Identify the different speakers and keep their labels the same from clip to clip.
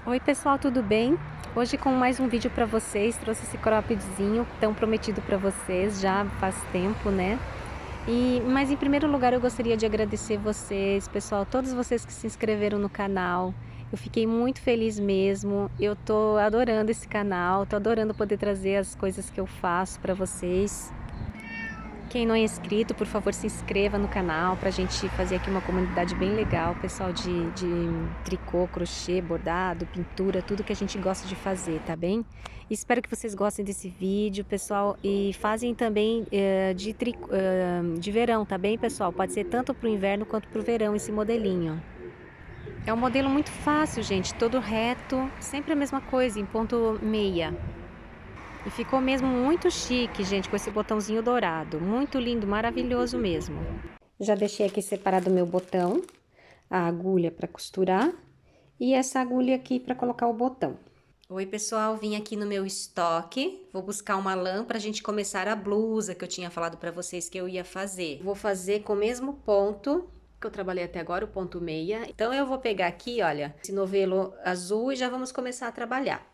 Speaker 1: Oi pessoal, tudo bem? Hoje com mais um vídeo para vocês, trouxe esse croppedzinho tão prometido para vocês já faz tempo, né? Mas em primeiro lugar eu gostaria de agradecer vocês, pessoal, todos vocês que se inscreveram no canal. Eu fiquei muito feliz mesmo, eu tô adorando esse canal, tô adorando poder trazer as coisas que eu faço para vocês. Quem não é inscrito, por favor, se inscreva no canal para a gente fazer aqui uma comunidade bem legal, pessoal de tricô, crochê, bordado, pintura, tudo que a gente gosta de fazer, tá bem? Espero que vocês gostem desse vídeo, pessoal, e fazem também de verão, tá bem, pessoal? Pode ser tanto para o inverno quanto para o verão esse modelinho. É um modelo muito fácil, gente, todo reto, sempre a mesma coisa, em ponto meia. E ficou mesmo muito chique, gente, com esse botãozinho dourado. Muito lindo, maravilhoso mesmo. Já deixei aqui separado o meu botão, a agulha para costurar e essa agulha aqui para colocar o botão. Oi, pessoal, vim aqui no meu estoque. Vou buscar uma lã para a gente começar a blusa que eu tinha falado para vocês que eu ia fazer. Vou fazer com o mesmo ponto que eu trabalhei até agora, o ponto meia. Então, eu vou pegar aqui, olha, esse novelo azul e já vamos começar a trabalhar.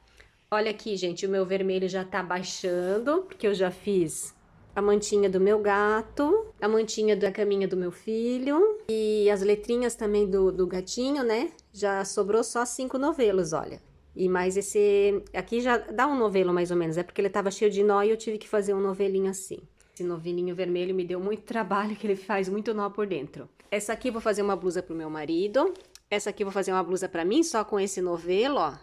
Speaker 1: Olha aqui, gente, o meu vermelho já tá baixando, porque eu já fiz a mantinha do meu gato, a mantinha da caminha do meu filho e as letrinhas também do gatinho, né? Já sobrou só 5 novelos, olha. E mais esse... Aqui já dá um novelo mais ou menos, é porque ele tava cheio de nó e eu tive que fazer um novelinho assim. Esse novelinho vermelho me deu muito trabalho, que ele faz muito nó por dentro. Essa aqui eu vou fazer uma blusa pro meu marido. Essa aqui eu vou fazer uma blusa pra mim, só com esse novelo, ó.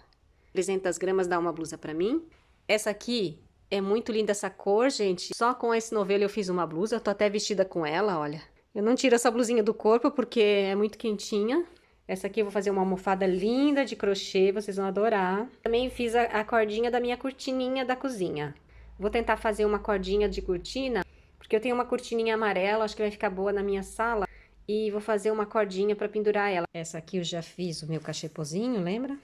Speaker 1: 300 gramas dá uma blusa pra mim. Essa aqui é muito linda essa cor, gente. Só com esse novelo eu fiz uma blusa. Eu tô até vestida com ela, olha. Eu não tiro essa blusinha do corpo porque é muito quentinha. Essa aqui eu vou fazer uma almofada linda de crochê, vocês vão adorar. Também fiz a cordinha da minha cortininha da cozinha. Vou tentar fazer uma cordinha de cortina, porque eu tenho uma cortininha amarela, acho que vai ficar boa na minha sala. E vou fazer uma cordinha pra pendurar ela. Essa aqui eu já fiz o meu cachepozinho, lembra?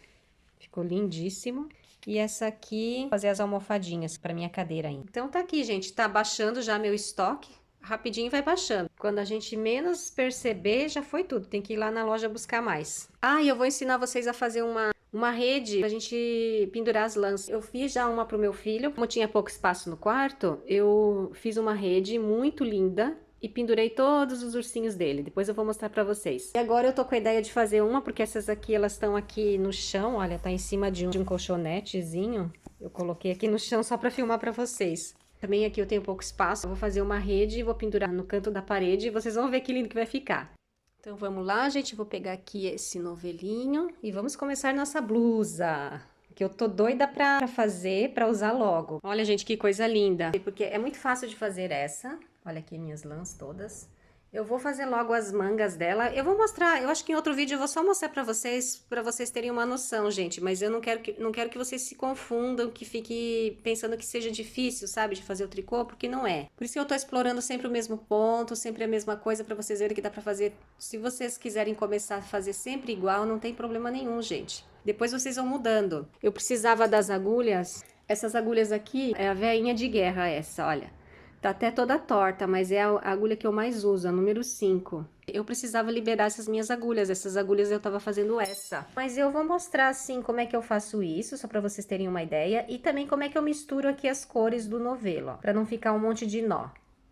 Speaker 1: Ficou lindíssimo. E essa aqui, fazer as almofadinhas para minha cadeira ainda. Então tá aqui, gente, tá baixando já meu estoque. Rapidinho vai baixando. Quando a gente menos perceber, já foi tudo. Tem que ir lá na loja buscar mais. Ah, e eu vou ensinar vocês a fazer uma rede pra gente pendurar as lãs. Eu fiz já uma pro meu filho. Como tinha pouco espaço no quarto, eu fiz uma rede muito linda e pendurei todos os ursinhos dele. Depois eu vou mostrar pra vocês. E agora eu tô com a ideia de fazer uma, porque essas aqui, elas estão aqui no chão. Olha, tá em cima de um colchonetezinho. Eu coloquei aqui no chão só pra filmar pra vocês. Também aqui eu tenho pouco espaço. Eu vou fazer uma rede e vou pendurar no canto da parede. E vocês vão ver que lindo que vai ficar. Então vamos lá, gente. Vou pegar aqui esse novelinho e vamos começar nossa blusa. Que eu tô doida pra fazer, pra usar logo. Olha, gente, que coisa linda. Porque é muito fácil de fazer essa. Olha aqui minhas lãs todas. Eu vou fazer logo as mangas dela. Eu vou mostrar, eu acho que em outro vídeo eu vou só mostrar pra vocês terem uma noção, gente. Mas eu não quero que vocês se confundam, que fique pensando que seja difícil, sabe, de fazer o tricô, porque não é. Por isso que eu tô explorando sempre o mesmo ponto, sempre a mesma coisa, pra vocês verem que dá pra fazer. Se vocês quiserem começar a fazer sempre igual, não tem problema nenhum, gente. Depois vocês vão mudando. Eu precisava das agulhas. Essas agulhas aqui, é a veinha de guerra essa, olha. Tá até toda torta, mas é a agulha que eu mais uso, a número 5. Eu precisava liberar essas minhas agulhas. Essas agulhas eu tava fazendo essa. Mas eu vou mostrar, assim, como é que eu faço isso, só pra vocês terem uma ideia. E também como é que eu misturo aqui as cores do novelo, ó, pra não ficar um monte de nó.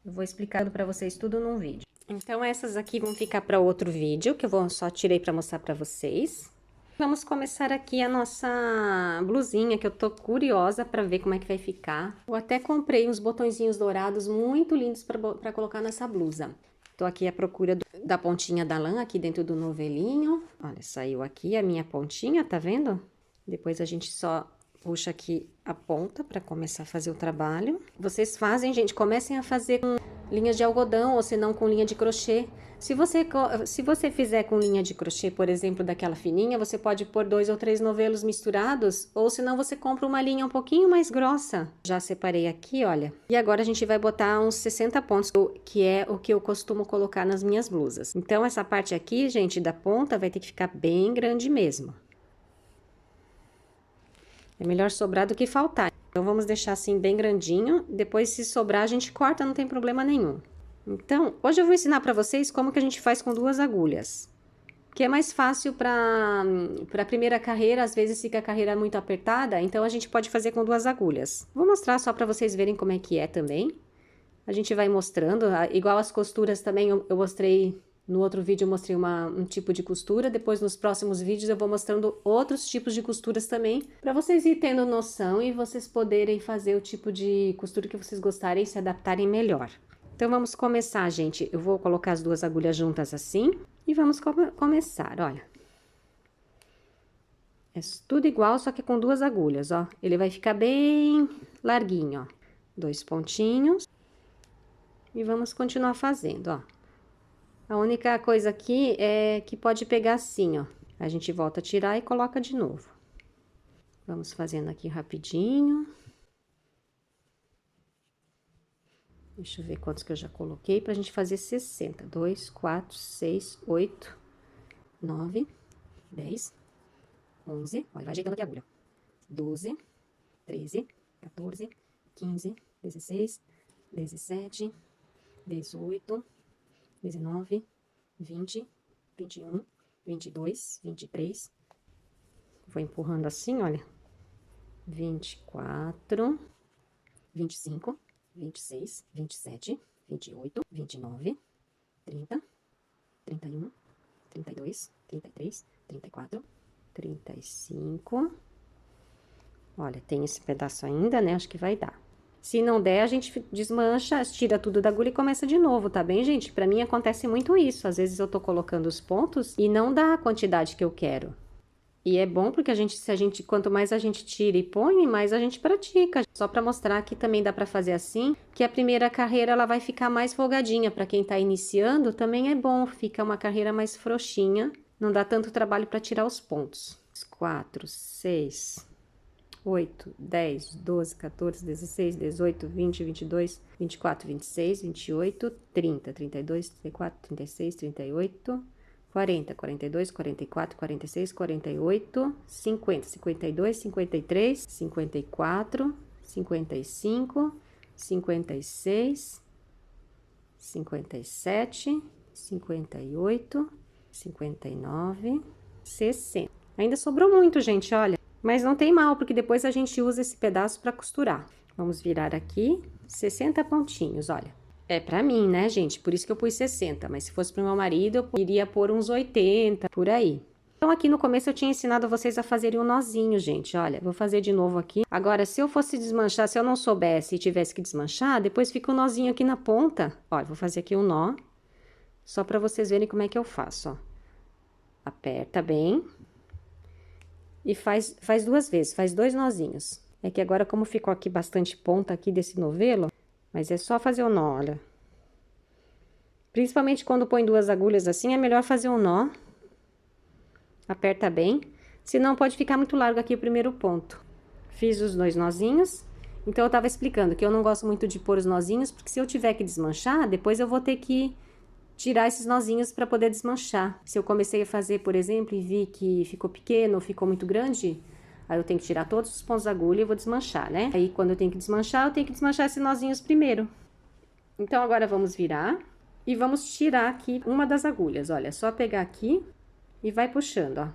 Speaker 1: Eu vou explicando pra vocês tudo num vídeo. Então, essas aqui vão ficar pra outro vídeo, que eu só tirei pra mostrar pra vocês. Vamos começar aqui a nossa blusinha, que eu tô curiosa pra ver como é que vai ficar. Eu até comprei uns botõezinhos dourados muito lindos pra colocar nessa blusa. Tô aqui à procura da pontinha da lã aqui dentro do novelinho. Olha, saiu aqui a minha pontinha, tá vendo? Depois a gente só puxa aqui a ponta pra começar a fazer o trabalho. Vocês fazem, gente, comecem a fazer com linhas de algodão ou se não com linha de crochê. Se você fizer com linha de crochê, por exemplo, daquela fininha, você pode pôr 2 ou 3 novelos misturados, ou senão você compra uma linha um pouquinho mais grossa. Já separei aqui, olha. E agora a gente vai botar uns 60 pontos, que é o que eu costumo colocar nas minhas blusas. Então, essa parte aqui, gente, da ponta vai ter que ficar bem grande mesmo. É melhor sobrar do que faltar. Então, vamos deixar assim bem grandinho. Depois, se sobrar, a gente corta, não tem problema nenhum. Então, hoje eu vou ensinar pra vocês como que a gente faz com 2 agulhas. que é mais fácil para a primeira carreira, às vezes fica a carreira muito apertada, então a gente pode fazer com 2 agulhas. Vou mostrar só para vocês verem como é que é também. A gente vai mostrando, igual as costuras também, eu mostrei, no outro vídeo eu mostrei um tipo de costura, depois nos próximos vídeos eu vou mostrando outros tipos de costuras também, para vocês irem tendo noção e vocês poderem fazer o tipo de costura que vocês gostarem e se adaptarem melhor. Então vamos começar, gente. Eu vou colocar as 2 agulhas juntas assim e vamos começar, olha. É tudo igual, só que com 2 agulhas, ó. Ele vai ficar bem larguinho, ó. 2 pontinhos. E vamos continuar fazendo, ó. A única coisa aqui é que pode pegar assim, ó. A gente volta a tirar e coloca de novo. Vamos fazendo aqui rapidinho. Deixa eu ver quantos que eu já coloquei pra gente fazer 60. 2, 4, 6, 8, 9, 10, 11. Olha, vai ajeitando aqui a agulha. 12, 13, 14, 15, 16, 17, 18, 19, 20, 21, 22, 23. Vou empurrando assim, olha. 24, 25, 26, 27, 28, 29, 30, 31, 32, 33, 34, 35. Olha, tem esse pedaço ainda, né? Acho que vai dar. Se não der, a gente desmancha, tira tudo da agulha e começa de novo, tá bem, gente? Pra mim acontece muito isso. Às vezes eu tô colocando os pontos e não dá a quantidade que eu quero. E é bom porque quanto mais a gente tira e põe, mais a gente pratica. Só pra mostrar que também dá pra fazer assim, que a primeira carreira ela vai ficar mais folgadinha. Pra quem tá iniciando, também é bom, fica uma carreira mais frouxinha. Não dá tanto trabalho pra tirar os pontos. 4, 6... 8, 10, 12, 14, 16, 18, 20, 22, 24, 26, 28, 30, 32, 34, 36, 38, 40, 42, 44, 46, 48, 50, 52, 53, 54, 55, 56, 57, 58, 59, 60. Ainda sobrou muito, gente, olha. Mas não tem mal, porque depois a gente usa esse pedaço para costurar. Vamos virar aqui 60 pontinhos, olha. É pra mim, né, gente? Por isso que eu pus 60, mas se fosse pro meu marido, eu iria pôr uns 80, por aí. Então, aqui no começo eu tinha ensinado vocês a fazerem um nozinho, gente, olha. Vou fazer de novo aqui. Agora, se eu fosse desmanchar, se eu não soubesse e tivesse que desmanchar, depois fica um nozinho aqui na ponta. Olha, vou fazer aqui um nó, só pra vocês verem como é que eu faço, ó. Aperta bem. E faz 2 vezes, faz 2 nozinhos. É que agora, como ficou aqui bastante ponta aqui desse novelo, mas é só fazer o nó, olha. Principalmente quando põe 2 agulhas assim, é melhor fazer um nó. Aperta bem, senão pode ficar muito largo aqui o primeiro ponto. Fiz os 2 nozinhos, então eu tava explicando que eu não gosto muito de pôr os nozinhos, porque se eu tiver que desmanchar, depois eu vou ter que tirar esses nozinhos para poder desmanchar. Se eu comecei a fazer, por exemplo, e vi que ficou pequeno ou ficou muito grande, aí eu tenho que tirar todos os pontos da agulha e vou desmanchar, né? Aí quando eu tenho que desmanchar, eu tenho que desmanchar esses nozinhos primeiro. Então agora vamos virar e vamos tirar aqui uma das agulhas, olha, é só pegar aqui e vai puxando, ó.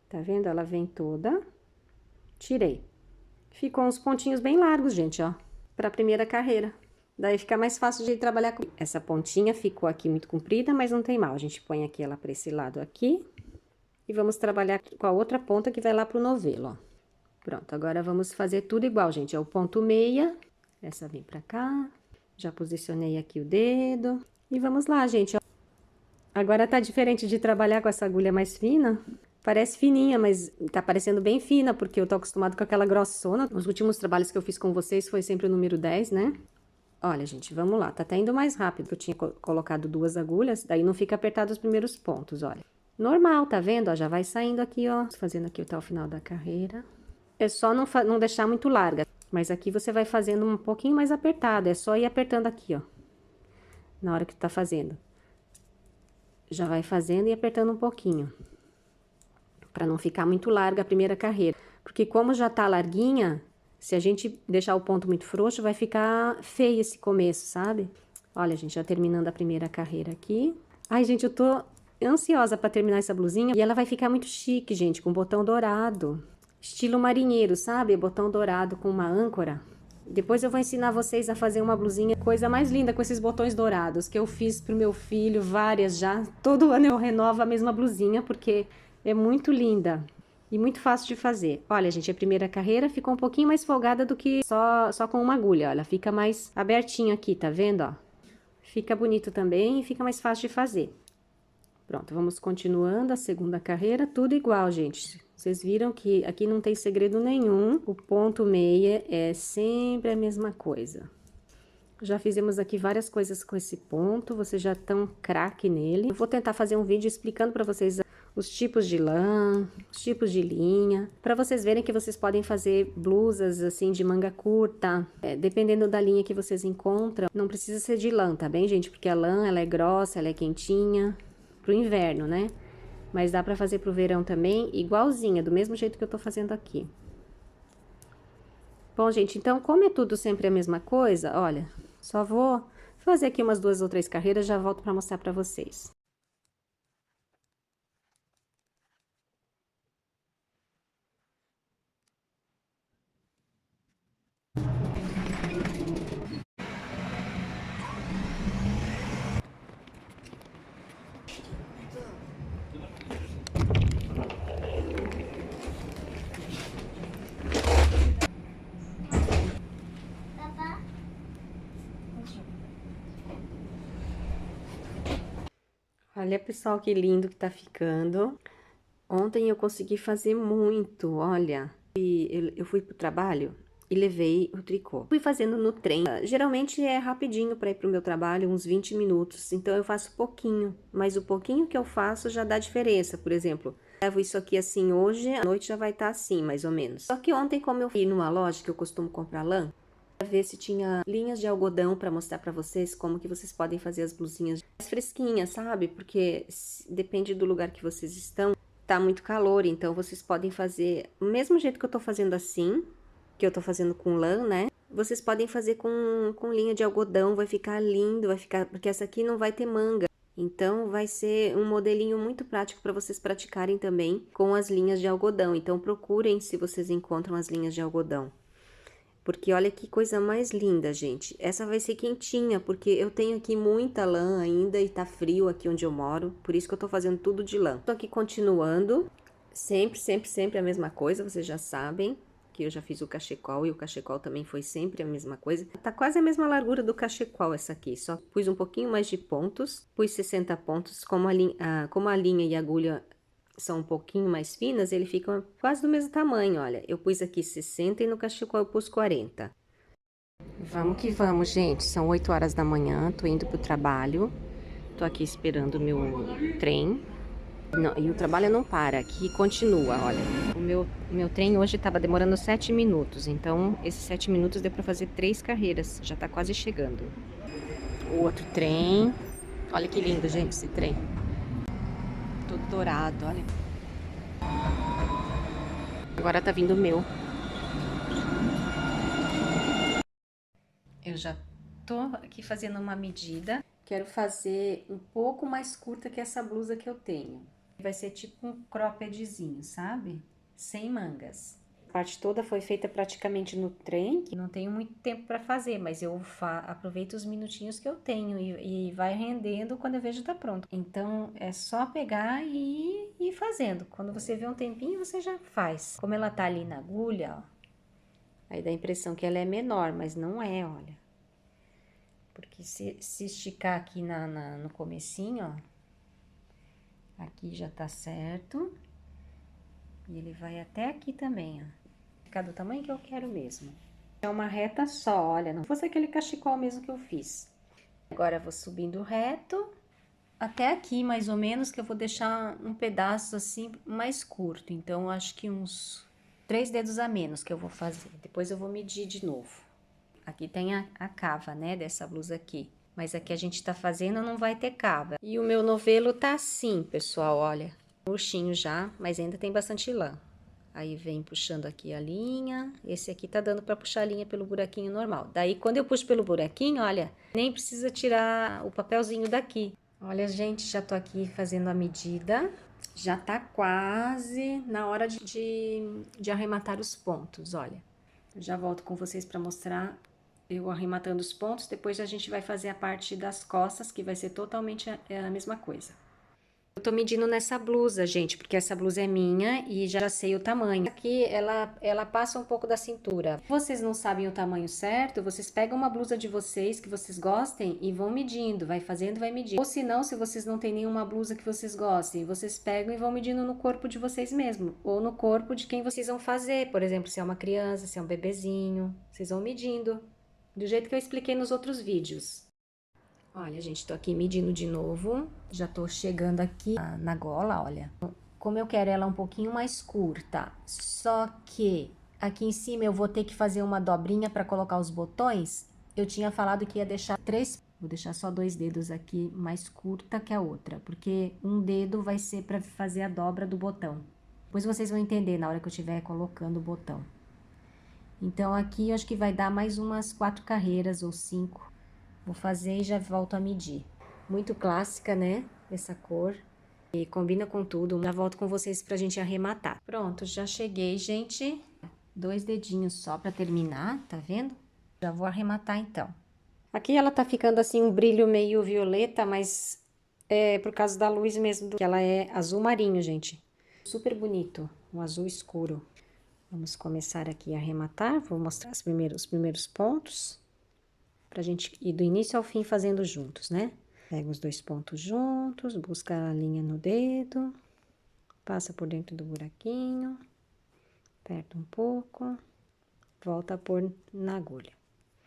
Speaker 1: Tá vendo? Ela vem toda. Tirei. Ficou uns pontinhos bem largos, gente, ó, pra primeira carreira. Daí fica mais fácil de trabalhar com... Essa pontinha ficou aqui muito comprida, mas não tem mal. A gente põe aqui ela pra esse lado aqui. E vamos trabalhar com a outra ponta que vai lá pro novelo, ó. Pronto, agora vamos fazer tudo igual, gente. É o ponto meia. Essa vem pra cá. Já posicionei aqui o dedo. E vamos lá, gente, ó. Agora tá diferente de trabalhar com essa agulha mais fina. Parece fininha, mas tá parecendo bem fina, porque eu tô acostumado com aquela grossona. Os últimos trabalhos que eu fiz com vocês foi sempre o número 10, né? Olha, gente, vamos lá. Tá até indo mais rápido, que eu tinha colocado 2 agulhas, daí não fica apertado os primeiros pontos, olha. Normal, tá vendo? Ó, já vai saindo aqui, ó. Fazendo aqui até o final da carreira. É só não deixar muito larga, mas aqui você vai fazendo um pouquinho mais apertado. É só ir apertando aqui, ó. Na hora que tá fazendo. Já vai fazendo e apertando um pouquinho. Pra não ficar muito larga a primeira carreira. Porque como já tá larguinha, se a gente deixar o ponto muito frouxo, vai ficar feio esse começo, sabe? Olha, gente, já terminando a primeira carreira aqui. Ai, gente, eu tô ansiosa pra terminar essa blusinha. E ela vai ficar muito chique, gente, com botão dourado. Estilo marinheiro, sabe? Botão dourado com uma âncora. Depois eu vou ensinar vocês a fazer uma blusinha, coisa mais linda com esses botões dourados, que eu fiz pro meu filho, várias já. Todo ano eu renovo a mesma blusinha, porque é muito linda e muito fácil de fazer. Olha, gente, a primeira carreira ficou um pouquinho mais folgada do que só com uma agulha, olha. Fica mais abertinho aqui, tá vendo, ó? Fica bonito também e fica mais fácil de fazer. Pronto, vamos continuando a segunda carreira, tudo igual, gente. Vocês viram que aqui não tem segredo nenhum, o ponto meia é sempre a mesma coisa. Já fizemos aqui várias coisas com esse ponto, vocês já estão craque nele. Eu vou tentar fazer um vídeo explicando para vocês os tipos de lã, os tipos de linha, para vocês verem que vocês podem fazer blusas assim de manga curta, dependendo da linha que vocês encontram. Não precisa ser de lã, tá bem, gente? Porque a lã, ela é grossa, ela é quentinha, pro inverno, né? Mas dá pra fazer pro verão também, igualzinha, do mesmo jeito que eu tô fazendo aqui. Bom, gente, então, como é tudo sempre a mesma coisa, olha, só vou fazer aqui umas 2 ou 3 carreiras, já volto pra mostrar pra vocês. Olha, pessoal, que lindo que tá ficando. Ontem eu consegui fazer muito, olha. Eu fui pro trabalho e levei o tricô. Fui fazendo no trem. Geralmente é rapidinho para ir pro meu trabalho, uns 20 minutos. Então eu faço pouquinho, mas o pouquinho que eu faço já dá diferença. Por exemplo, levo isso aqui assim hoje, à noite já vai estar assim, mais ou menos. Só que ontem, como eu fui numa loja que eu costumo comprar lã, ver se tinha linhas de algodão para mostrar para vocês como que vocês podem fazer as blusinhas mais fresquinhas, sabe? Porque depende do lugar que vocês estão, tá muito calor, então vocês podem fazer o mesmo jeito que eu tô fazendo assim, que eu tô fazendo com lã, né? Vocês podem fazer com linha de algodão, vai ficar lindo, vai ficar, porque essa aqui não vai ter manga. Então, vai ser um modelinho muito prático para vocês praticarem também com as linhas de algodão. Então, procurem se vocês encontram as linhas de algodão. Porque olha que coisa mais linda, gente. Essa vai ser quentinha, porque eu tenho aqui muita lã ainda e tá frio aqui onde eu moro. Por isso que eu tô fazendo tudo de lã. Tô aqui continuando. Sempre, sempre, sempre a mesma coisa, vocês já sabem. Que eu já fiz o cachecol e o cachecol também foi sempre a mesma coisa. Tá quase a mesma largura do cachecol essa aqui. Só pus um pouquinho mais de pontos. Pus 60 pontos. Como a linha e a agulha são um pouquinho mais finas, ele fica quase do mesmo tamanho, olha. Eu pus aqui 60 e no cachecol eu pus 40. Vamos que vamos, gente. São 8 horas da manhã, tô indo pro trabalho. Tô aqui esperando o meu trem. Não, e o trabalho não para, aqui continua, olha. O meu trem hoje tava demorando 7 minutos, então esses 7 minutos deu pra fazer 3 carreiras, já tá quase chegando. O outro trem, olha que lindo, gente, esse trem. Todo dourado, olha. Agora tá vindo o meu. Eu já tô aqui fazendo uma medida. Quero fazer um pouco mais curta que essa blusa que eu tenho. Vai ser tipo um croppedzinho, sabe? Sem mangas. A parte toda foi feita praticamente no trem, que não tenho muito tempo para fazer, mas eu aproveito os minutinhos que eu tenho e vai rendendo quando eu vejo tá pronto. Então é só pegar e ir fazendo. Quando você vê um tempinho, você já faz. Como ela tá ali na agulha, ó, aí dá a impressão que ela é menor, mas não é, olha. Porque se esticar aqui no comecinho, ó, aqui já tá certo. E ele vai até aqui também, ó. Ficar do tamanho que eu quero mesmo. É uma reta só, olha, não fosse aquele cachecol mesmo que eu fiz. Agora eu vou subindo reto até aqui, mais ou menos, que eu vou deixar um pedaço assim mais curto. Então, eu acho que uns 3 dedos a menos que eu vou fazer. Depois eu vou medir de novo. Aqui tem a cava, né, dessa blusa aqui. Mas aqui a gente tá fazendo, não vai ter cava. E o meu novelo tá assim, pessoal, olha. Murchinho já, mas ainda tem bastante lã. Aí vem puxando aqui a linha. Esse aqui tá dando para puxar a linha pelo buraquinho normal. Daí, quando eu puxo pelo buraquinho, olha, nem precisa tirar o papelzinho daqui. Olha, gente, já tô aqui fazendo a medida. Já tá quase na hora de arrematar os pontos, olha. Eu já volto com vocês para mostrar eu arrematando os pontos. Depois a gente vai fazer a parte das costas, que vai ser totalmente a mesma coisa. Eu tô medindo nessa blusa, gente, porque essa blusa é minha e já sei o tamanho. Aqui ela passa um pouco da cintura. Se vocês não sabem o tamanho certo, vocês pegam uma blusa de vocês que vocês gostem e vão medindo, vai fazendo, vai medindo. Ou se não, se vocês não têm nenhuma blusa que vocês gostem, vocês pegam e vão medindo no corpo de vocês mesmo, ou no corpo de quem vocês vão fazer. Por exemplo, se é uma criança, se é um bebezinho, vocês vão medindo, do jeito que eu expliquei nos outros vídeos. Olha, gente, tô aqui medindo de novo. Já tô chegando aqui na gola, olha. Como eu quero ela um pouquinho mais curta, só que aqui em cima eu vou ter que fazer uma dobrinha para colocar os botões. Eu tinha falado que ia deixar 3, vou deixar só 2 dedos aqui mais curta que a outra, porque um dedo vai ser para fazer a dobra do botão. Depois vocês vão entender na hora que eu estiver colocando o botão. Então aqui eu acho que vai dar mais umas 4 carreiras ou 5. Vou fazer e já volto a medir. Muito clássica, né? Essa cor. E combina com tudo. Já volto com vocês pra gente arrematar. Pronto, já cheguei, gente. 2 dedinhos só pra terminar, tá vendo? Já vou arrematar então. Aqui ela tá ficando assim um brilho meio violeta, mas é por causa da luz mesmo, que ela é azul marinho, gente. Super bonito, um azul escuro. Vamos começar aqui a arrematar. Vou mostrar os primeiros pontos. Pra gente ir do início ao fim fazendo juntos, né? Pega os 2 pontos juntos, busca a linha no dedo, passa por dentro do buraquinho, aperta um pouco, volta a pôr na agulha.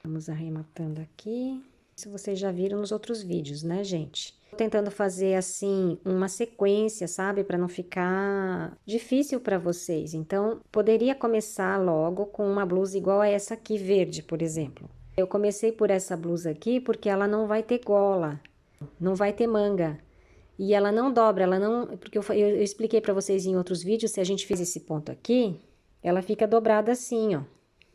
Speaker 1: Vamos arrematando aqui. Isso vocês já viram nos outros vídeos, né, gente? Tô tentando fazer assim uma sequência, sabe? Para não ficar difícil para vocês. Então, poderia começar logo com uma blusa igual a essa aqui, verde, por exemplo. Eu comecei por essa blusa aqui porque ela não vai ter gola, não vai ter manga. E ela não dobra, ela não... Porque eu expliquei para vocês em outros vídeos, se a gente fizer esse ponto aqui, ela fica dobrada assim, ó.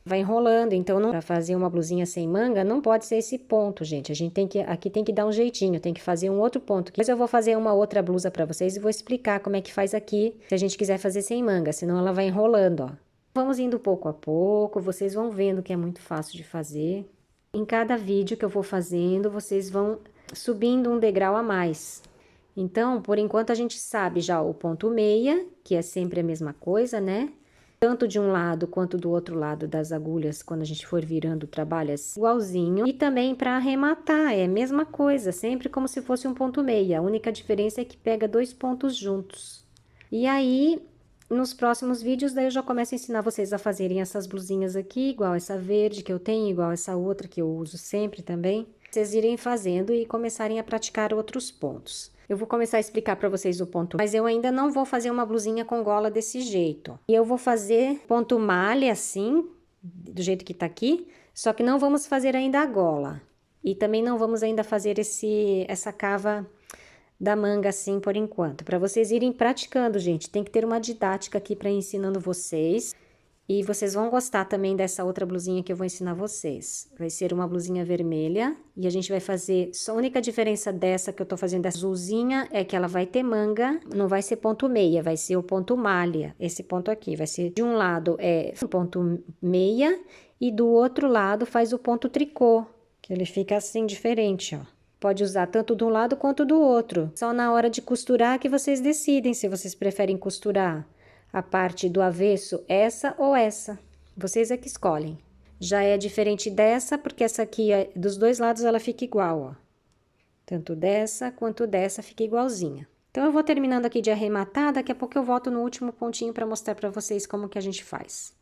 Speaker 1: Vai enrolando, então para fazer uma blusinha sem manga, não pode ser esse ponto, gente. A gente tem que... Aqui tem que dar um jeitinho, tem que fazer um outro ponto. Depois eu vou fazer uma outra blusa para vocês e vou explicar como é que faz aqui, se a gente quiser fazer sem manga, senão ela vai enrolando, ó. Vamos indo pouco a pouco, vocês vão vendo que é muito fácil de fazer. Em cada vídeo que eu vou fazendo, vocês vão subindo um degrau a mais. Então, por enquanto, a gente sabe já o ponto meia, que é sempre a mesma coisa, né? Tanto de um lado quanto do outro lado das agulhas, quando a gente for virando o trabalho, é igualzinho. E também para arrematar, é a mesma coisa, sempre como se fosse um ponto meia. A única diferença é que pega 2 pontos juntos. E aí... Nos próximos vídeos, daí eu já começo a ensinar vocês a fazerem essas blusinhas aqui, igual essa verde que eu tenho, igual essa outra que eu uso sempre também. Vocês irem fazendo e começarem a praticar outros pontos. Eu vou começar a explicar para vocês o ponto, mas eu ainda não vou fazer uma blusinha com gola desse jeito. E eu vou fazer ponto malha assim, do jeito que tá aqui, só que não vamos fazer ainda a gola. E também não vamos ainda fazer essa cava... da manga assim por enquanto, para vocês irem praticando, gente. Tem que ter uma didática aqui para ensinando vocês. E vocês vão gostar também dessa outra blusinha que eu vou ensinar vocês. Vai ser uma blusinha vermelha e a gente vai fazer... Só a única diferença dessa que eu tô fazendo, dessa azulzinha, é que ela vai ter manga, não vai ser ponto meia, vai ser o ponto malha. Esse ponto aqui vai ser, de um lado é o ponto meia e do outro lado faz o ponto tricô, que ele fica assim diferente, ó. Pode usar tanto de um lado quanto do outro. Só na hora de costurar que vocês decidem se vocês preferem costurar a parte do avesso, essa ou essa. Vocês é que escolhem. Já é diferente dessa, porque essa aqui, dos 2 lados, ela fica igual, ó. Tanto dessa quanto dessa fica igualzinha. Então, eu vou terminando aqui de arrematar, daqui a pouco eu volto no último pontinho para mostrar para vocês como que a gente faz.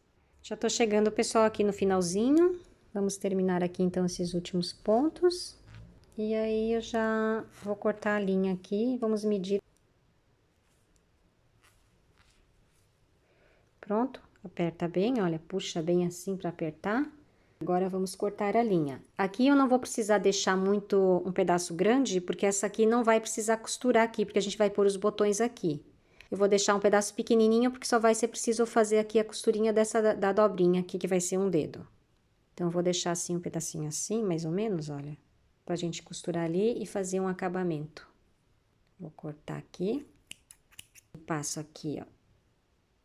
Speaker 1: Já tô chegando, pessoal, aqui no finalzinho. Vamos terminar aqui, então, esses últimos pontos. E aí, eu já vou cortar a linha aqui, vamos medir. Pronto, aperta bem, olha, puxa bem assim para apertar. Agora, vamos cortar a linha. Aqui eu não vou precisar deixar muito um pedaço grande, porque essa aqui não vai precisar costurar aqui, porque a gente vai pôr os botões aqui. Eu vou deixar um pedaço pequenininho, porque só vai ser preciso fazer aqui a costurinha da dobrinha aqui, que vai ser um dedo. Então, eu vou deixar assim um pedacinho assim, mais ou menos, olha, pra gente costurar ali e fazer um acabamento. Vou cortar aqui. Passo aqui, ó,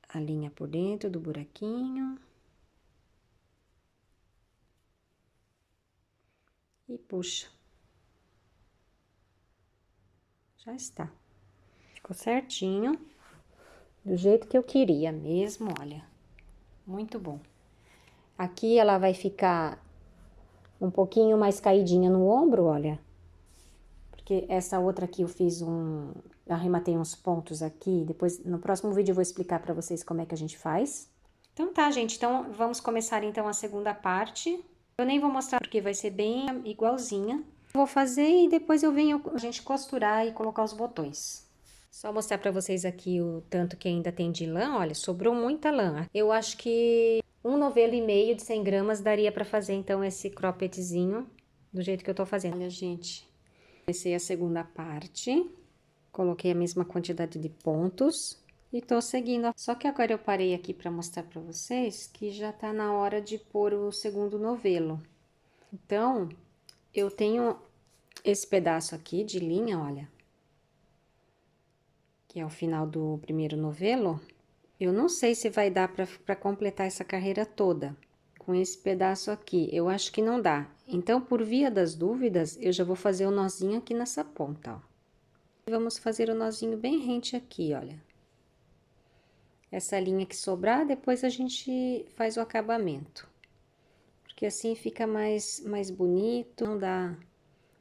Speaker 1: a linha por dentro do buraquinho. E puxa. Já está. Ficou certinho, do jeito que eu queria mesmo, olha. Muito bom. Aqui ela vai ficar um pouquinho mais caidinha no ombro, olha. Porque essa outra aqui eu fiz arrematei uns pontos aqui. Depois, no próximo vídeo eu vou explicar pra vocês como é que a gente faz. Então tá, gente. Então, vamos começar então a segunda parte. Eu nem vou mostrar porque vai ser bem igualzinha. Vou fazer e depois eu venho a gente costurar e colocar os botões. Só mostrar pra vocês aqui o tanto que ainda tem de lã. Olha, sobrou muita lã. Eu acho que 1,5 kg de 100 gramas daria pra fazer então esse croppedzinho do jeito que eu tô fazendo. Olha, gente, comecei a segunda parte, coloquei a mesma quantidade de pontos e tô seguindo. Só que agora eu parei aqui pra mostrar pra vocês que já tá na hora de pôr o segundo novelo. Então, eu tenho esse pedaço aqui de linha, olha, que é o final do primeiro novelo. Eu não sei se vai dar pra completar essa carreira toda com esse pedaço aqui. Eu acho que não dá. Então, por via das dúvidas, eu já vou fazer o nozinho aqui nessa ponta, ó. Vamos fazer o nozinho bem rente aqui, olha. Essa linha que sobrar, depois a gente faz o acabamento. Porque assim fica mais bonito, não dá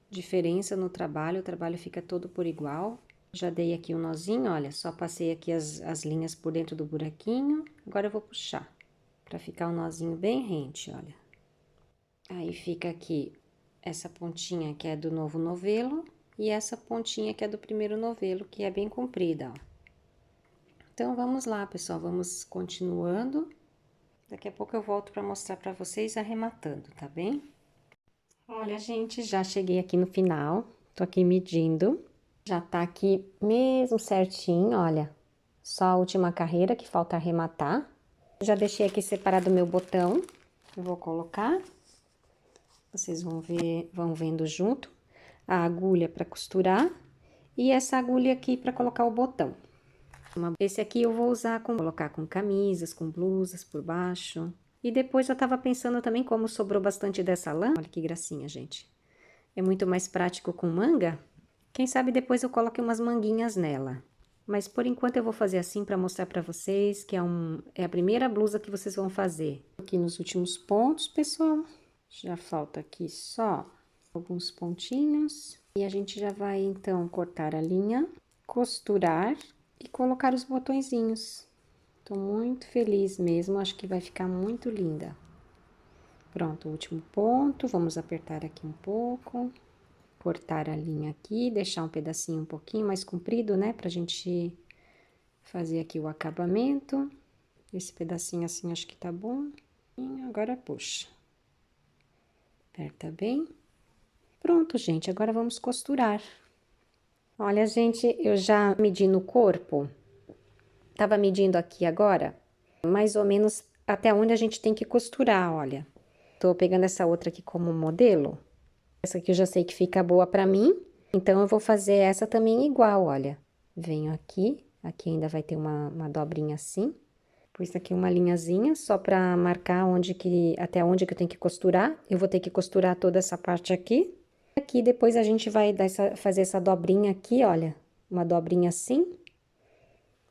Speaker 1: diferença no trabalho, o trabalho fica todo por igual. Já dei aqui um nozinho, olha, só passei aqui as linhas por dentro do buraquinho. Agora eu vou puxar, pra ficar um nozinho bem rente, olha. Aí fica aqui essa pontinha que é do novo novelo e essa pontinha que é do primeiro novelo, que é bem comprida, ó. Então, vamos lá, pessoal, vamos continuando. Daqui a pouco eu volto pra mostrar pra vocês arrematando, tá bem? Olha, gente, já cheguei aqui no final, tô aqui medindo. Já tá aqui mesmo certinho, olha. Só a última carreira que falta arrematar. Já deixei aqui separado o meu botão. Eu vou colocar. Vocês vão vendo junto. A agulha para costurar. E essa agulha aqui para colocar o botão. Esse aqui eu vou usar colocar com camisas, com blusas por baixo. E depois eu tava pensando também, como sobrou bastante dessa lã. Olha que gracinha, gente. É muito mais prático com manga. Quem sabe depois eu coloque umas manguinhas nela. Mas por enquanto eu vou fazer assim para mostrar para vocês que é a primeira blusa que vocês vão fazer. Aqui nos últimos pontos, pessoal. Já falta aqui só alguns pontinhos. E a gente já vai então cortar a linha, costurar e colocar os botõezinhos. Tô muito feliz mesmo, acho que vai ficar muito linda. Pronto, o último ponto, vamos apertar aqui um pouco. Cortar a linha aqui, deixar um pedacinho um pouquinho mais comprido, né? Pra gente fazer aqui o acabamento. Esse pedacinho assim, acho que tá bom. E agora puxa. Aperta bem. Pronto, gente, agora vamos costurar. Olha, gente, eu já medi no corpo. Tava medindo aqui agora, mais ou menos até onde a gente tem que costurar, olha. Tô pegando essa outra aqui como modelo. Essa aqui eu já sei que fica boa pra mim, então eu vou fazer essa também igual, olha. Venho aqui ainda vai ter uma dobrinha assim. Pus aqui uma linhazinha só pra marcar até onde que eu tenho que costurar. Eu vou ter que costurar toda essa parte aqui. Aqui depois a gente vai fazer essa dobrinha aqui, olha. Uma dobrinha assim.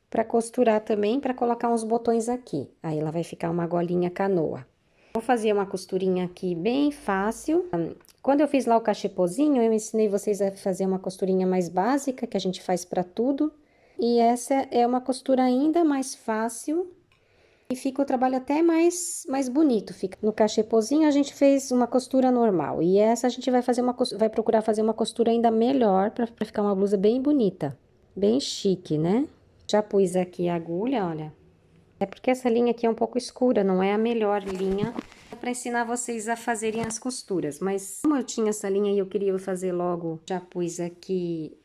Speaker 1: Pra costurar também, pra colocar uns botões aqui. Aí ela vai ficar uma golinha canoa. Vou fazer uma costurinha aqui bem fácil. Quando eu fiz lá o cachepozinho, eu ensinei vocês a fazer uma costurinha mais básica, que a gente faz pra tudo. E essa é uma costura ainda mais fácil. E fica o trabalho até mais bonito. Fica. No cachepozinho a gente fez uma costura normal. E essa a gente vai procurar fazer uma costura ainda melhor, pra ficar uma blusa bem bonita. Bem chique, né? Já pus aqui a agulha, olha. É porque essa linha aqui é um pouco escura, não é a melhor linha para ensinar vocês a fazerem as costuras. Mas como eu tinha essa linha e eu queria fazer logo, já pus aqui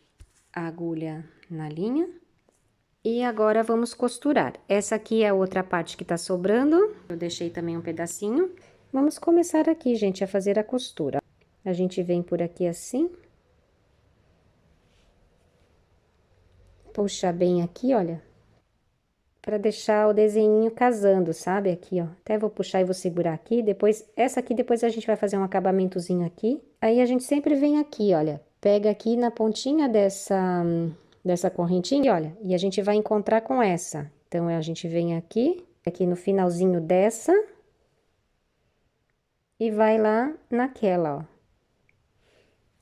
Speaker 1: a agulha na linha. E agora vamos costurar. Essa aqui é a outra parte que tá sobrando. Eu deixei também um pedacinho. Vamos começar aqui, gente, a fazer a costura. A gente vem por aqui assim. Puxa bem aqui, olha. Pra deixar o desenhinho casando, sabe? Aqui, ó. Até vou puxar e vou segurar aqui. Depois, essa aqui, depois a gente vai fazer um acabamentozinho aqui. Aí a gente sempre vem aqui, olha. Pega aqui na pontinha dessa correntinha, olha. E a gente vai encontrar com essa. Então, a gente vem aqui no finalzinho dessa. E vai lá naquela, ó.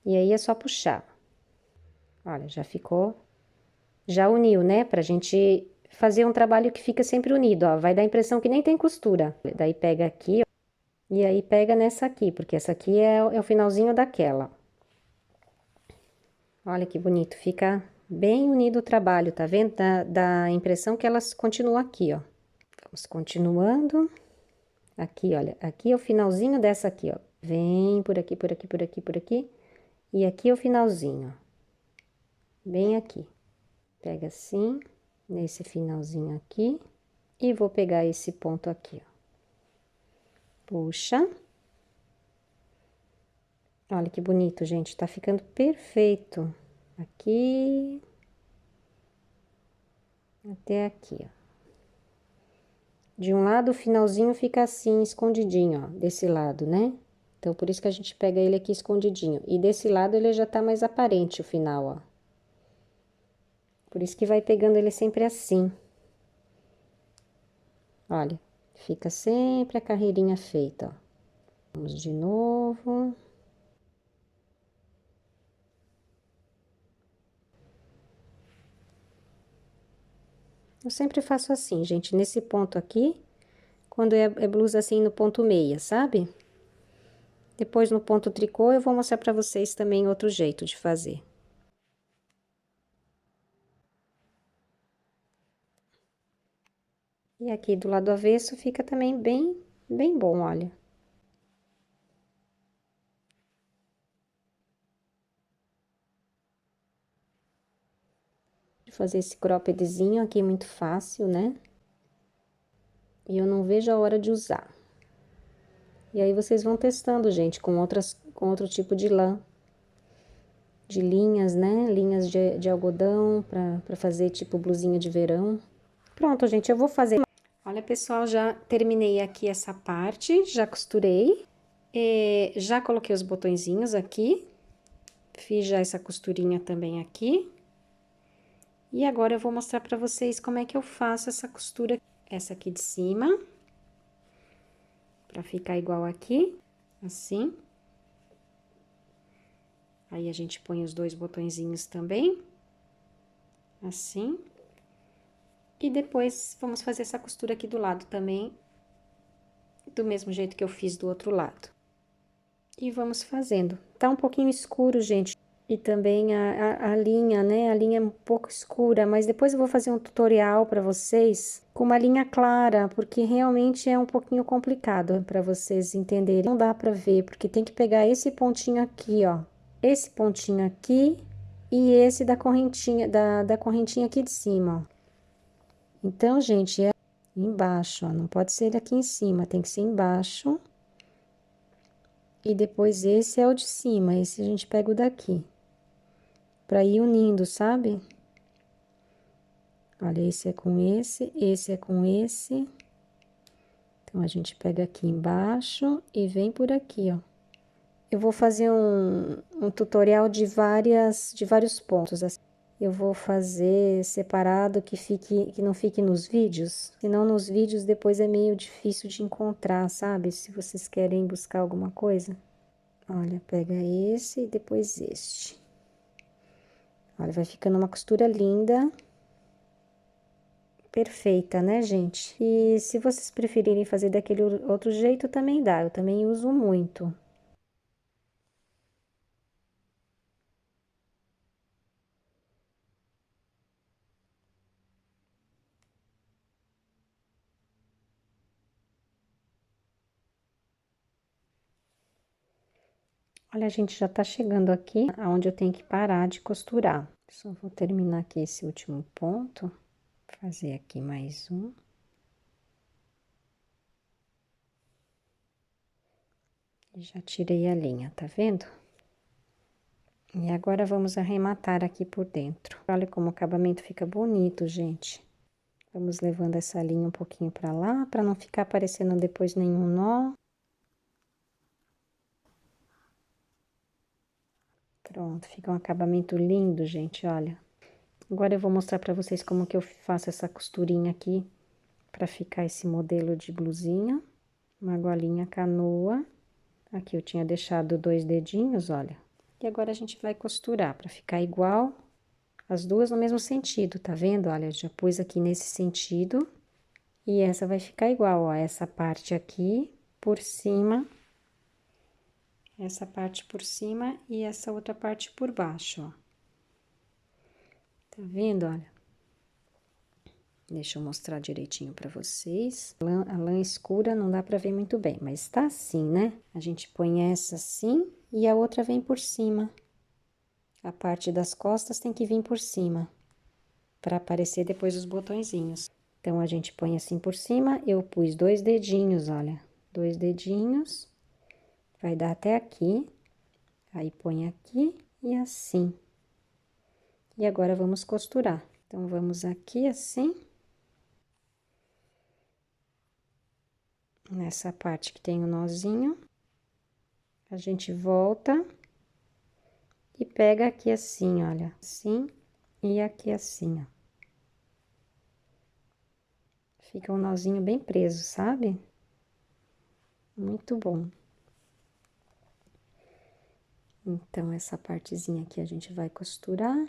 Speaker 1: E aí é só puxar. Olha, já ficou. Já uniu, né? Pra gente fazer um trabalho que fica sempre unido, ó. Vai dar a impressão que nem tem costura. Daí pega aqui, ó. E aí pega nessa aqui, porque essa aqui é o finalzinho daquela. Olha que bonito, fica bem unido o trabalho, tá vendo? Dá a impressão que elas continuam aqui, ó. Vamos continuando. Aqui, olha, aqui é o finalzinho dessa aqui, ó. Vem por aqui, por aqui, por aqui, por aqui. E aqui é o finalzinho, ó. Bem aqui. Pega assim, nesse finalzinho aqui. E vou pegar esse ponto aqui, ó. Puxa. Olha que bonito, gente. Tá ficando perfeito. Aqui. Até aqui, ó. De um lado, o finalzinho fica assim, escondidinho, ó. Desse lado, né? Então, por isso que a gente pega ele aqui escondidinho. E desse lado, ele já tá mais aparente, o final, ó. Por isso que vai pegando ele sempre assim. Olha, fica sempre a carreirinha feita, ó. Vamos de novo. Eu sempre faço assim, gente, nesse ponto aqui, quando é blusa assim no ponto meia, sabe? Depois no ponto tricô eu vou mostrar pra vocês também outro jeito de fazer. E aqui do lado avesso fica também bem bom, olha. De fazer esse croppedzinho aqui muito fácil, né? E eu não vejo a hora de usar. E aí vocês vão testando, gente, com outro tipo de lã. De linhas, né? Linhas de algodão pra fazer tipo blusinha de verão. Pronto, gente, eu vou fazer. Olha, pessoal, já terminei aqui essa parte, já costurei. Já coloquei os botõezinhos aqui. Fiz já essa costurinha também aqui. E agora eu vou mostrar pra vocês como é que eu faço essa costura. Essa aqui de cima. Pra ficar igual aqui, assim. Aí, a gente põe os dois botõezinhos também. Assim. E depois, vamos fazer essa costura aqui do lado também. Do mesmo jeito que eu fiz do outro lado. E vamos fazendo. Tá um pouquinho escuro, gente. E também a linha, né? A linha é um pouco escura, mas depois eu vou fazer um tutorial para vocês com uma linha clara, porque realmente é um pouquinho complicado para vocês entenderem. Não dá para ver, porque tem que pegar esse pontinho aqui, ó. Esse pontinho aqui e esse da correntinha, da correntinha aqui de cima, ó. Então, gente, é embaixo, ó. Não pode ser aqui em cima, tem que ser embaixo. E depois esse é o de cima, esse a gente pega o daqui. Pra ir unindo, sabe? Olha, esse é com esse é com esse. Então, a gente pega aqui embaixo e vem por aqui, ó. Eu vou fazer um tutorial de vários pontos, assim. Eu vou fazer separado que não fique nos vídeos. Senão, nos vídeos depois é meio difícil de encontrar, sabe? Se vocês querem buscar alguma coisa. Olha, pega esse e depois este. Olha, vai ficando uma costura linda. Perfeita, né, gente? E se vocês preferirem fazer daquele outro jeito, também dá. Eu também uso muito. Olha, a gente já tá chegando aqui aonde eu tenho que parar de costurar. Só vou terminar aqui esse último ponto. Fazer aqui mais um. E já tirei a linha, tá vendo? E agora vamos arrematar aqui por dentro. Olha como o acabamento fica bonito, gente. Vamos levando essa linha um pouquinho pra lá, pra não ficar aparecendo depois nenhum nó. Pronto, fica um acabamento lindo, gente, olha. Agora eu vou mostrar pra vocês como que eu faço essa costurinha aqui pra ficar esse modelo de blusinha. Uma golinha canoa. Aqui eu tinha deixado 2 dedinhos, olha. E agora a gente vai costurar pra ficar igual, as duas no mesmo sentido, tá vendo? Olha, eu já pus aqui nesse sentido. E essa vai ficar igual, ó, essa parte aqui por cima. Essa parte por cima e essa outra parte por baixo, ó. Tá vendo, olha? Deixa eu mostrar direitinho pra vocês. A lã escura não dá pra ver muito bem, mas tá assim, né? A gente põe essa assim e a outra vem por cima. A parte das costas tem que vir por cima, pra aparecer depois os botõezinhos. Então, a gente põe assim por cima, eu pus 2 dedinhos, olha. 2 dedinhos, vai dar até aqui. Aí, põe aqui e assim. E agora, vamos costurar. Então, vamos aqui assim. Nessa parte que tem o nozinho, a gente volta e pega aqui assim, olha, assim e aqui assim, ó. Fica um nozinho bem preso, sabe? Muito bom. Então, essa partezinha aqui a gente vai costurar.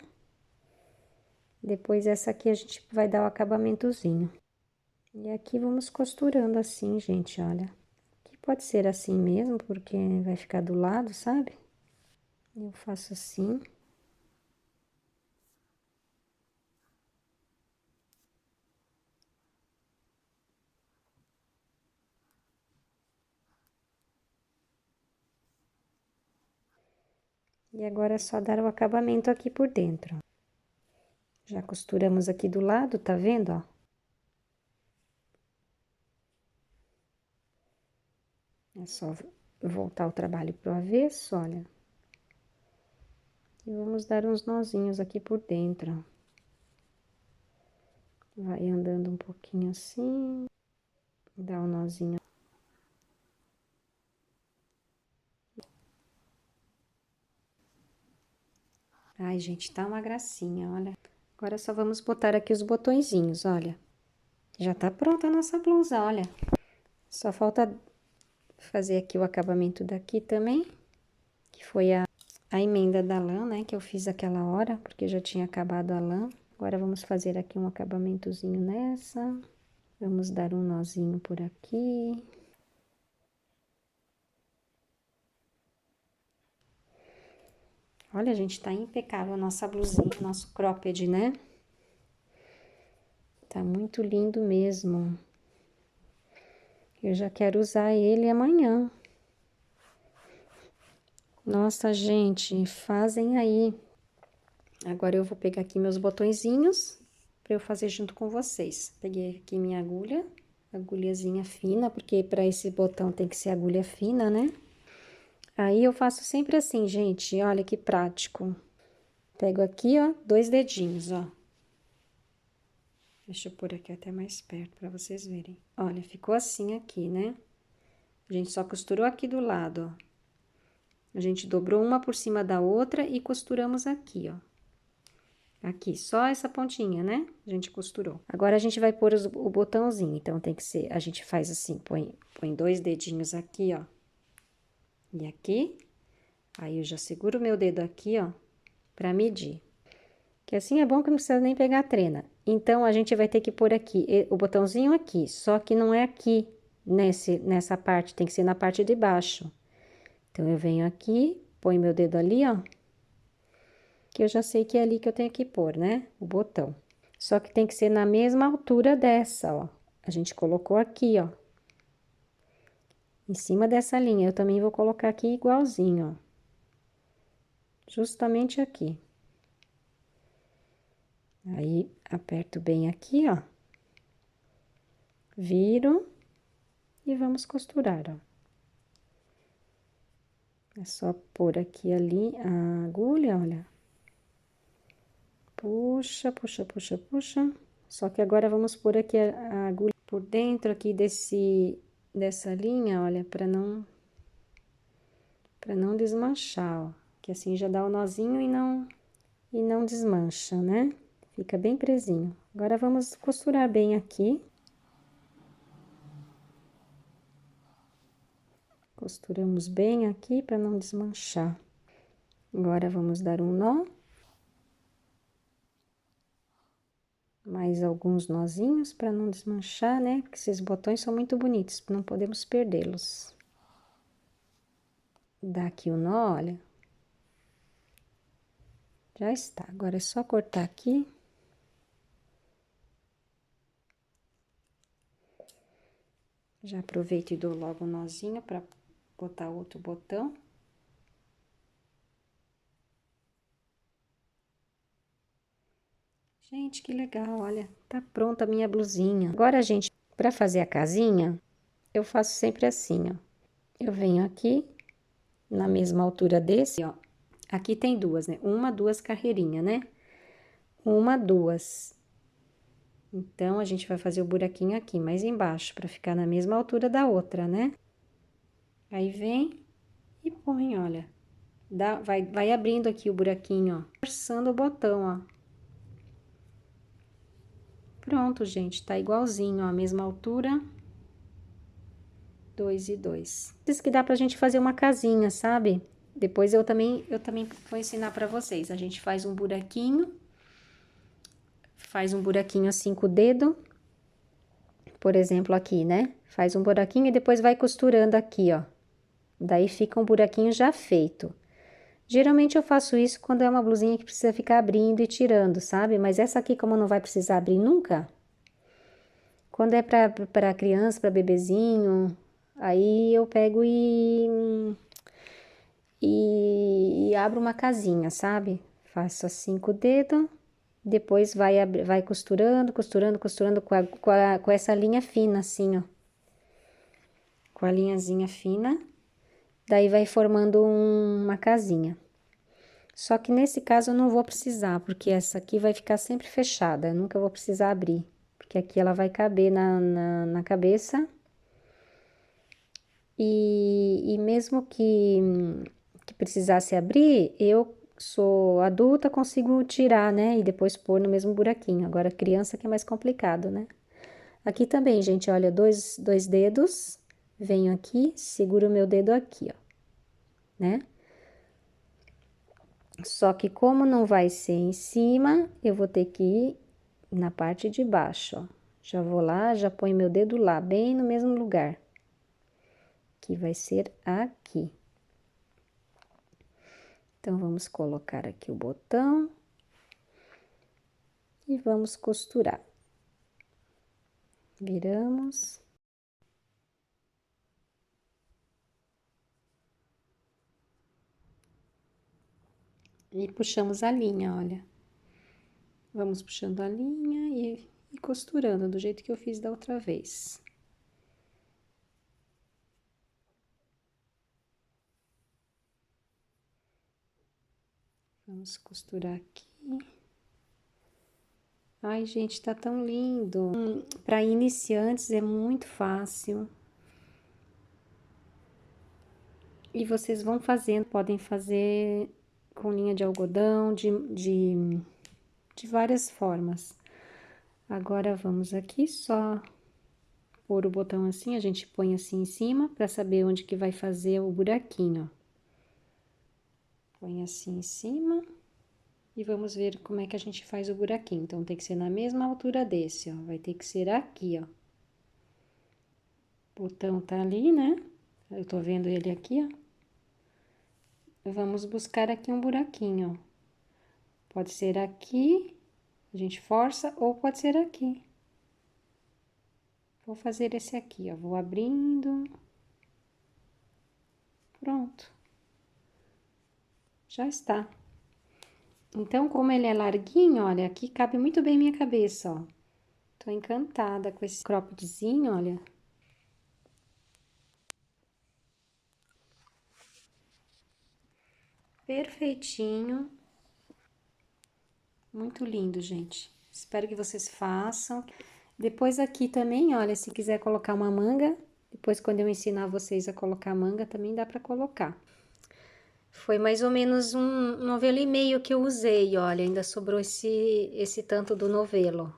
Speaker 1: Depois, essa aqui a gente vai dar o acabamentozinho. E aqui vamos costurando assim, gente, olha. Aqui pode ser assim mesmo, porque vai ficar do lado, sabe? Eu faço assim. E agora é só dar o acabamento aqui por dentro, ó. Já costuramos aqui do lado, tá vendo, ó? É só voltar o trabalho pro avesso, olha. E vamos dar uns nozinhos aqui por dentro, ó. Vai andando um pouquinho assim, dá um nozinho. Ai, gente, tá uma gracinha, olha. Agora só vamos botar aqui os botõezinhos, olha. Já tá pronta a nossa blusa, olha. Só falta fazer aqui o acabamento daqui também, que foi a emenda da lã, né, que eu fiz aquela hora, porque já tinha acabado a lã. Agora, vamos fazer aqui um acabamentozinho nessa. Vamos dar um nozinho por aqui. Olha, gente, tá impecável a nossa blusinha, nosso cropped, né? Tá muito lindo mesmo. Eu já quero usar ele amanhã. Nossa, gente, fazem aí. Agora, eu vou pegar aqui meus botõezinhos pra eu fazer junto com vocês. Peguei aqui minha agulha, agulhazinha fina, porque pra esse botão tem que ser agulha fina, né? Aí, eu faço sempre assim, gente, olha que prático. Pego aqui, ó, 2 dedinhos, ó. Deixa eu pôr aqui até mais perto pra vocês verem. Olha, ficou assim aqui, né? A gente só costurou aqui do lado, ó. A gente dobrou uma por cima da outra e costuramos aqui, ó. Aqui, só essa pontinha, né? A gente costurou. Agora, a gente vai pôr o botãozinho. Então, tem que ser... A gente faz assim, põe 2 dedinhos aqui, ó. E aqui. Aí, eu já seguro o meu dedo aqui, ó, pra medir. Que assim é bom que não precisa nem pegar a trena. Então, a gente vai ter que pôr aqui, o botãozinho aqui. Só que não é aqui, nessa parte, tem que ser na parte de baixo. Então, eu venho aqui, ponho meu dedo ali, ó. Que eu já sei que é ali que eu tenho que pôr, né? O botão. Só que tem que ser na mesma altura dessa, ó. A gente colocou aqui, ó. Em cima dessa linha. Eu também vou colocar aqui igualzinho, ó. Justamente aqui. Aí, aperto bem aqui, ó. Viro e vamos costurar, ó. É só pôr aqui ali a agulha, olha. Puxa, puxa, puxa, puxa. Só que agora vamos pôr aqui a agulha por dentro aqui dessa linha, olha, para não desmanchar, ó. Que assim já dá o nozinho e não desmancha, né? Fica bem presinho. Agora vamos costurar bem aqui. Costuramos bem aqui para não desmanchar. Agora vamos dar um nó. Mais alguns nozinhos para não desmanchar, né? Porque esses botões são muito bonitos, não podemos perdê-los. Dá aqui o nó, olha. Já está. Agora é só cortar aqui. Já aproveito e dou logo um nozinho para botar outro botão. Gente, que legal, olha. Tá pronta a minha blusinha. Agora, gente, para fazer a casinha, eu faço sempre assim, ó. Eu venho aqui, na mesma altura desse, ó. Aqui tem duas, né? Uma, duas carreirinhas, né? Uma, duas. Então, a gente vai fazer o buraquinho aqui, mais embaixo, para ficar na mesma altura da outra, né? Aí, vem e põe, olha. Vai abrindo aqui o buraquinho, ó. Forçando o botão, ó. Pronto, gente, tá igualzinho, ó, a mesma altura. 2 e 2. Isso que dá pra gente fazer uma casinha, sabe? Depois eu também vou ensinar pra vocês. A gente faz um buraquinho assim com o dedo, por exemplo, aqui, né? Faz um buraquinho e depois vai costurando aqui, ó. Daí fica um buraquinho já feito. Geralmente eu faço isso quando é uma blusinha que precisa ficar abrindo e tirando, sabe? Mas essa aqui, como não vai precisar abrir nunca, quando é pra criança, pra bebezinho, aí eu pego e abro uma casinha, sabe? Faço assim com o dedo, depois vai costurando, costurando, costurando com essa linha fina, assim, ó. Com a linhazinha fina, daí vai formando uma casinha. Só que nesse caso eu não vou precisar, porque essa aqui vai ficar sempre fechada, eu nunca vou precisar abrir. Porque aqui ela vai caber na cabeça. E mesmo que precisasse abrir, eu sou adulta, consigo tirar, né? E depois pôr no mesmo buraquinho. Agora, criança que é mais complicado, né? Aqui também, gente, olha, dois dedos. Venho aqui, seguro o meu dedo aqui, ó. Né? Só que como não vai ser em cima, eu vou ter que ir na parte de baixo, ó. Já vou lá, já ponho meu dedo lá, bem no mesmo lugar. Que vai ser aqui. Então, vamos colocar aqui o botão e vamos costurar. Viramos. E puxamos a linha, olha. Vamos puxando a linha e costurando do jeito que eu fiz da outra vez. Vamos costurar aqui. Ai, gente, tá tão lindo. Para iniciantes é muito fácil. E vocês vão fazendo, podem fazer com linha de algodão, de várias formas. Agora, vamos aqui só pôr o botão assim, a gente põe assim em cima, para saber onde que vai fazer o buraquinho, ó. Põe assim em cima e vamos ver como é que a gente faz o buraquinho. Então, tem que ser na mesma altura desse, ó, vai ter que ser aqui, ó. O botão tá ali, né? Eu tô vendo ele aqui, ó. Vamos buscar aqui um buraquinho, ó. Pode ser aqui, a gente força, ou pode ser aqui. Vou fazer esse aqui, ó, vou abrindo. Pronto. Já está. Então, como ele é larguinho, olha, aqui cabe muito bem minha cabeça, ó. Tô encantada com esse croppedzinho, olha. Perfeitinho. Muito lindo, gente. Espero que vocês façam. Depois aqui também, olha, se quiser colocar uma manga, depois quando eu ensinar vocês a colocar manga, também dá pra colocar. Foi mais ou menos um novelo e meio que eu usei, olha, ainda sobrou esse tanto do novelo.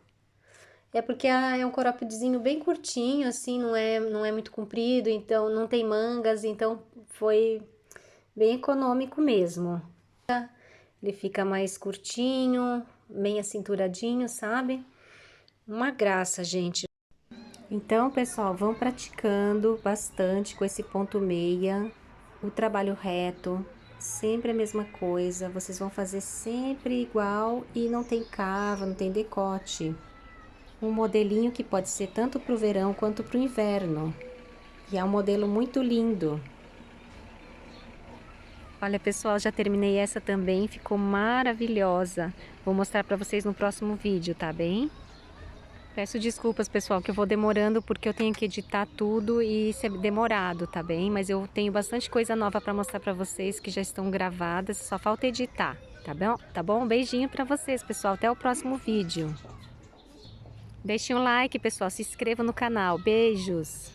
Speaker 1: É porque é um croppedzinho bem curtinho, assim, não é muito comprido, então não tem mangas, então foi bem econômico mesmo. Ele fica mais curtinho, bem acinturadinho, sabe? Uma graça, gente. Então, pessoal, vão praticando bastante com esse ponto meia, o trabalho reto, sempre a mesma coisa. Vocês vão fazer sempre igual e não tem cava, não tem decote. Um modelinho que pode ser tanto para o verão quanto para o inverno. E é um modelo muito lindo. Olha, pessoal, já terminei essa também, ficou maravilhosa. Vou mostrar para vocês no próximo vídeo, tá bem? Peço desculpas, pessoal, que eu vou demorando porque eu tenho que editar tudo e isso é demorado, tá bem? Mas eu tenho bastante coisa nova para mostrar para vocês que já estão gravadas, só falta editar, tá bom? Tá bom? Um beijinho para vocês, pessoal. Até o próximo vídeo. Deixem um like, pessoal. Se inscrevam no canal. Beijos!